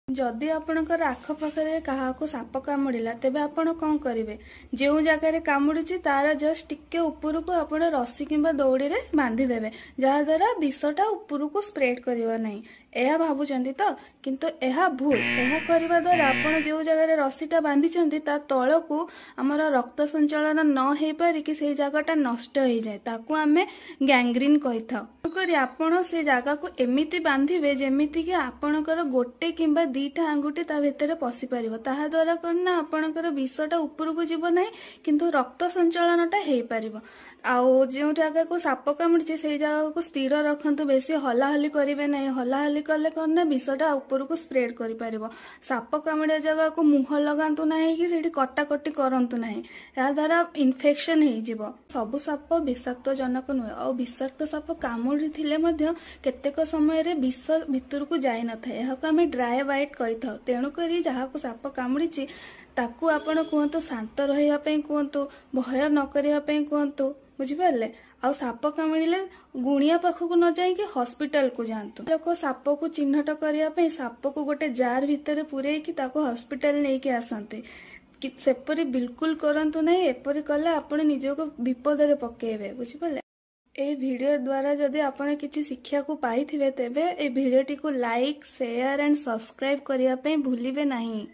जदि आपणकर आखपाखे क्या साप कामुड़ा तेबे आपण कौन करेंगे। जो जगार कामुड़ी तार जस्ट टिके ऊपर को आप रस्सी कि दौड़ी रे बांधिदेवे जहाद्वारा विषटा ऊपर को स्प्रेड कर नहीं यह भावुंट तो किंतु यह भूल। यह करने द्वारा आप जो जगह रस्सीटा बांधी तल को आमर रक्त संचालन न हो पारिकी से जगहटा नष्ट हो जाए ताकू आम गैंग्रीन कही था। आपण से जगह को एमती बांधे जमीती कि आपणकर गोटे किंबा दीटा आंगुठी ता भितर पशि पारिबो ताहा द्वारा करना आपणकर विषटा ऊपर को जीव नहीं किंतु रक्त संचालनटा हो पारिबो। आउ जो जगह को साप कामुड़ी से जगह को स्थिर रखंतु बेसी हलाहली करेंगे नहीं। हलाहली कले करना विषटा ऊपर को स्प्रेड कर पारिबो। साप कामुड़ा जगह को मुह लगातु नहीं कि सेठी कटाकटी करंतु नहीं या द्वारा इन्फेक्शन हो जिवो। सबु साप विषाक्त जनक नुहे और विषाक्त साप कामुड़ी थिले मध्य केतेक समय रे विष भितर को जाई न थाए यहाको आमे ड्राई वाइट कहि थाउ। तेणु करी जहाको साप कामुड़ी ताकू आपण कहतु शांत रहिबा पई कहतु भय न करिबा पई कहतु बुझिपारे। आउ साप कामुड़िले गुणिया पाखक न जाइए हॉस्पिटल को जातु। लोक साप को चिन्हट करने साप को गोटे जार भितर पूरे हॉस्पिटल लेके आसते सेपरी बिल्कुल करंतु नहीं। एपरी कले आपण निजको विपद रे पकेबे बुझिपारे। ए वीडियो द्वारा जदि आपण किसी शिक्षा को पाई तेबे ए वीडियोटी को लाइक शेयर एंड सब्सक्राइब करने भूलिबे नहीं।